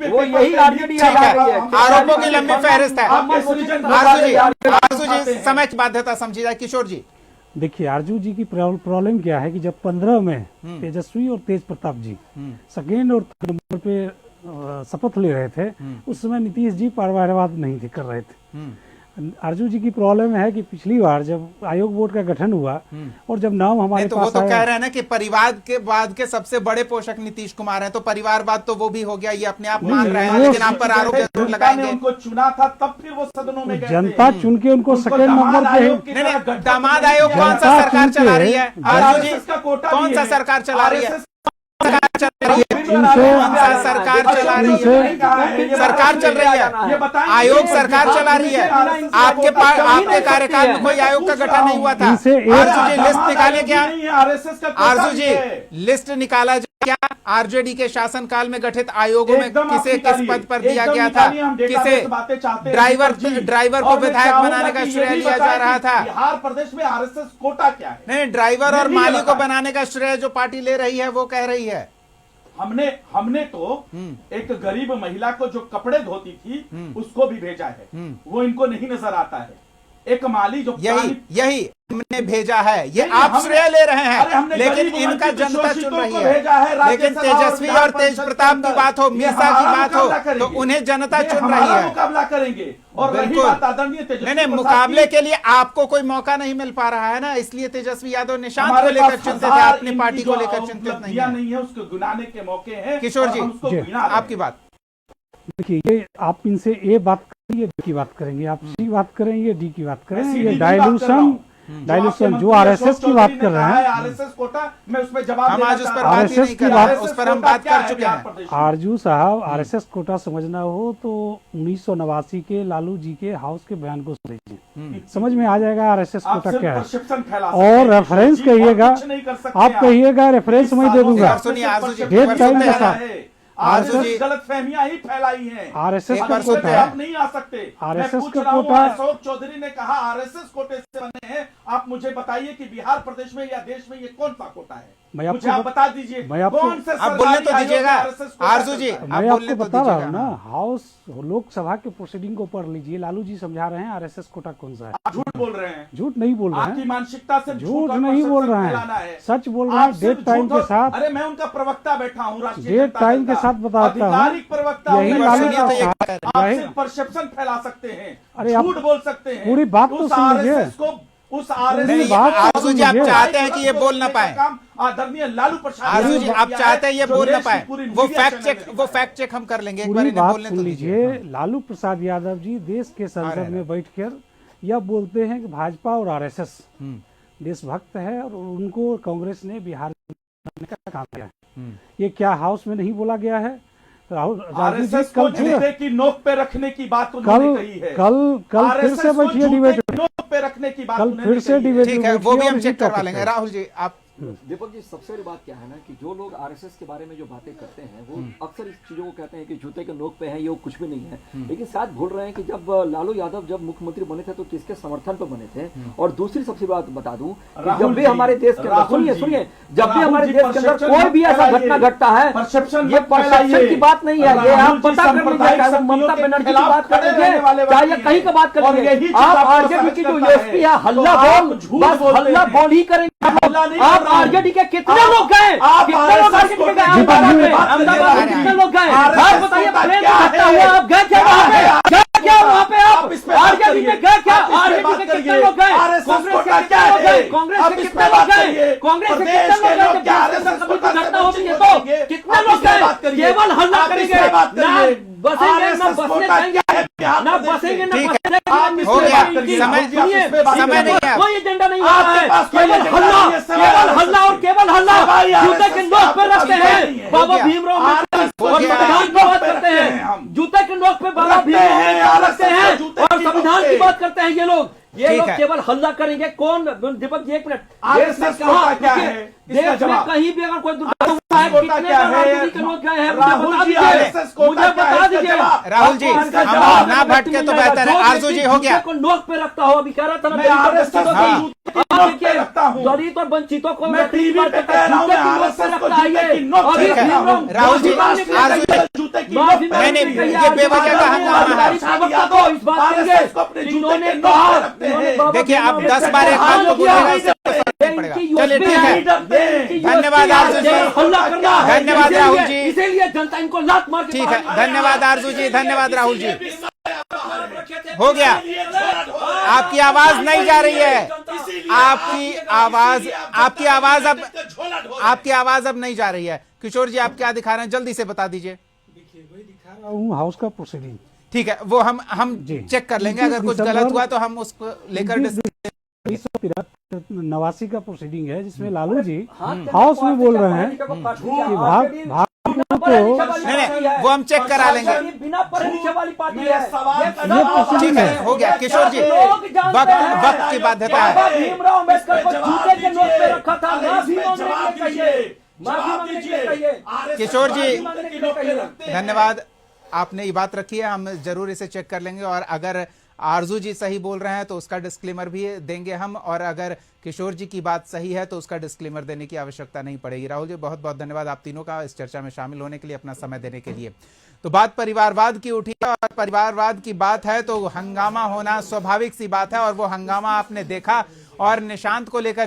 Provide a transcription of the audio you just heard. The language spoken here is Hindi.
वो यही आरजेडी आरोपों की लंबी फहरिस्त है। आरजू जी समय की बाध्यता समझी जाए। किशोर जी देखिए, आरजू जी की प्रॉब्लम क्या है कि जब 15 में तेजस्वी और तेज प्रताप जी सेकेंड और थर्ड नंबर पे शपथ ले रहे थे, उस समय नीतीश जी परिवारवाद नहीं थे कर रहे थे। आरजू जी की प्रॉब्लम है कि पिछली बार जब आयोग बोर्ड का गठन हुआ और जब नाम हमारे तो पास वो तो कह रहे हैं ना कि परिवार के बाद के सबसे बड़े पोषक नीतीश कुमार हैं, तो परिवारवाद तो वो भी हो गया, ये अपने आप मान रहे हैं, लेकिन आप पर आरोप जरूर लगाएंगे। उनको चुना था तब फिर वो सदनों में गए थे। जनता चुन के उनको सेकेंड नंबर पे। दामाद आयोग कौन सा सरकार चला रही है? आरजू जी कौन सा सरकार चला रही है? सरकार चल रही है, सरकार चल रही है, आयोग सरकार चला रही है। आपके कार्यकाल में कोई आयोग का गठन नहीं हुआ था। आरजू जी लिस्ट निकाले क्या? आरजू जी लिस्ट निकाला क्या? आरजेडी के शासनकाल में गठित आयोगों में किसे किस पद पर दिया गया था? किसे ड्राइवर को विधायक बनाने का श्रेय लिया जा रहा था? बिहार प्रदेश में आरएसएस कोटा क्या है? नहीं, ड्राइवर और माली को बनाने का श्रेय जो पार्टी ले रही है वो कह रही है। हमने तो एक गरीब महिला को जो कपड़े धोती थी उसको भी भेजा है, वो इनको नहीं नजर आता है। एक माली जो यही हमने भेजा है, ये आप श्रेय ले रहे हैं, लेकिन इनका जनता चुन रही है। लेकिन तेजस्वी और तेज प्रताप की बात हो, मीसा की बात हो, तो उन्हें जनता चुन रही है। मुकाबला करेंगे। और नहीं, मुकाबले के लिए आपको कोई मौका नहीं मिल पा रहा है ना, इसलिए तेजस्वी यादव निशांत को लेकर चिंतित है, अपनी पार्टी को लेकर चिंतित नहीं है। उसको गिनाने के मौके हैं। किशोर जी आपकी बात देखिए, ये आप इनसे ए बात करेंगे, डी की बात करेंगे, आप सी बात करेंगे, डी की बात करेंगे। ये डायलूशन जो आरएसएस की बात कर रहे हैं, आरएसएस कोटा मैं उसमें जवाब हम आज उस पर बात नहीं कर रहे हैं, उस पर हम बात कर चुके हैं। आरजू साहब, आरएसएस कोटा समझना हो तो 1989 के लालू जी के हाउस के बयान को समझिए, समझ में आ जाएगा आरएसएस कोटा क्या है। और रेफरेंस कहिएगा, आप कहिएगा रेफरेंस मैं दे दूंगा डेट टाइम के साथ। आरएसएस गलतफहमियां ही फैलाई हैं। आरएसएस का कोटा आप नहीं आ सकते। आरएसएस का कोटा अशोक चौधरी ने कहा आरएसएस कोटे से बने हैं। आप मुझे बताइए कि बिहार प्रदेश में या देश में ये कौन सा कोटा है? मुझे आप बता दीजिए। कौन से आप बोलने तो दीजिएगा आरजू जी, मैं आपको बता रहा हूँ ना, हाउस लोकसभा के प्रोसीडिंग को पढ़ लीजिए। लालू जी समझा रहे हैं आरएसएस कोटा कौन सा है। आप झूठ बोल रहे हैं। झूठ नहीं बोल रहे हैं, आपकी मानसिकता से झूठ नहीं बोल रहे हैं, सच बोल रहे हैं। डेट टाइम के साथ, अरे मैं उनका प्रवक्ता बैठा हूँ, डेट टाइम के साथ बताता हूँ, आधिकारिक प्रवक्ता। यही लालू जी आप सिर्फ परसेप्शन फैला सकते हैं, अरे झूठ बोल सकते हैं। पूरी बात तो सुन लीजिए। उस आरएसएस आरजू जी आप चाहते हैं कि ये बोल ना पाए, आदरणीय लालू प्रसाद आरजू जी आप चाहते हैं ये बोल ना पाए, वो फैक्ट चेक हम कर लेंगे। पूरी बात सुन लीजिए। लालू प्रसाद यादव जी देश के संसद में बैठकर यह बोलते हैं कि भाजपा और आरएसएस देशभक्त है और उनको कांग्रेस ने बिहार में का काम किया है। ये क्या हाउस में नहीं बोला गया है? आरएसएस को जूते की नोक पे रखने की बात उन्होंने कही है। कल फिर से बैठिए डिबेट पे रखने की बात, कल फिर से डिबेट, ठीक है, वो भी हम चेक करवा लेंगे। राहुल जी आप दीपक जी, सबसे बड़ी बात क्या है ना कि जो लोग आरएसएस के बारे में जो बातें करते हैं वो अक्सर इस चीजों को कहते हैं कि जूते के नोक पे है, ये कुछ भी नहीं है। लेकिन शायद भूल रहे हैं कि जब लालू यादव जब मुख्यमंत्री बने थे तो किसके समर्थन पर बने थे। और दूसरी सबसे बात बता दूं कि जब भी हमारे देश के अंदर, सुनिए, जब भी हमारे देश के अंदर कोई भी ऐसा घटना घटता है, ये परसेप्शन की बात नहीं है, ये आप पता कर लीजिए। ममता बनर्जी की बात कर लीजिए, चाहे कहीं का बात कर लीजिए, आप आरजेडी की जो यूएसपी है, हल्ला बोल ही करेंगे। आप आरजेडी के कितने लोग गए? कितने लोग आरजेडी के गए? अहमदाबाद में कितने लोग गए? आप बताइए, प्लेन घटना हुआ, आप गए क्या वहां पे? क्या वहां पे आप आरजेडी में गए क्या? आरजेडी के कितने लोग गए? कांग्रेस के कितने लोग गए? कांग्रेस के कितने लोग गए? कांग्रेस के कितने लोग गए? जब कभी कोई घटना होती है तो कितने लोग गए? केवल हल्ला करेंगे, ना बसेंगे, ना बसने जाएंगे, ना बसेंगे, ना बसने। हो गया, समय नहीं है, कोई एजेंडा नहीं है, केवल हल्ला और केवल हल्ला जूते के नोक पे रखते हैं। बाबा भीमराव और संविधान की बात करते हैं, जूते के नोक पे बाबा भीमराव रखते हैं और संविधान की बात करते हैं। ये लोग केवल हल्ला करेंगे। कौन? दीपक जी एक मिनट, देश में कहा क्या है? देश में कहीं भी अगर कोई दुर्घटना है, कितने राजनीति के लोग गए हैं, मुझे बता दीजिए। राहुल जी हम ना भटके तो बेहतर है। आरजू जी हो गया, नोक पे रखता हो। अभी कह रहा था ना नोट पे रखता हूँ। दलित और वंचितों को मैं टीवी पे कह रहा हूँ, मैं आरएसएस को जूते की नोक पे रखता हूँ। राहुल जी, जूते की नोक पे नहीं, ये बेवजह का हंगामा है। आरएसएस को अपने जूते के नोक पे रखते हैं। देखिए, अब 10 बार एक बात को बोलेगा उससे फर्क नहीं पड़ेगा। चलिए, ठीक है, धन्यवाद आरजू जी, धन्यवाद राहुल जी, इसीलिए जनता इनको लात मार के ठीक है, धन्यवाद आरजू जी, धन्यवाद राहुल जी। हो गया, आपकी आवाज नहीं जा रही है, आपकी आवाज अब नहीं जा रही है। किशोर जी, आप क्या दिखा रहे हैं, जल्दी से बता दीजिए। देखिए, वही दिखा रहा हूँ हाउस का प्रोसीडिंग। ठीक है, वो हम चेक कर लेंगे, अगर कुछ गलत हुआ तो हम उसको लेकर 1989 का प्रोसीडिंग है, जिसमें लालू जी हाउस में बोल रहे हैं कि भाग नहीं, वो हम चेक करा लेंगे। बिना पढ़े वाली पार्टी है। ठीक है, हो गया किशोर जी, वक्त की बाध्यता है। भीमराव अम्बेडकर को जूते के नोक पे रखा था, किशोर जी, धन्यवाद, आपने ये बात रखी है, हम जरूर इसे चेक कर लेंगे, और अगर आरजू जी सही बोल रहे हैं तो उसका डिस्क्लेमर भी देंगे हम, और अगर किशोर जी की बात सही है तो उसका डिस्क्लेमर देने की आवश्यकता नहीं पड़ेगी। राहुल जी, बहुत बहुत धन्यवाद आप तीनों का इस चर्चा में शामिल होने के लिए, अपना समय देने के लिए। तो बात परिवारवाद की उठी है, और परिवारवाद की बात है तो हंगामा होना स्वाभाविक सी बात है, और वो हंगामा आपने देखा, और निशांत को लेकर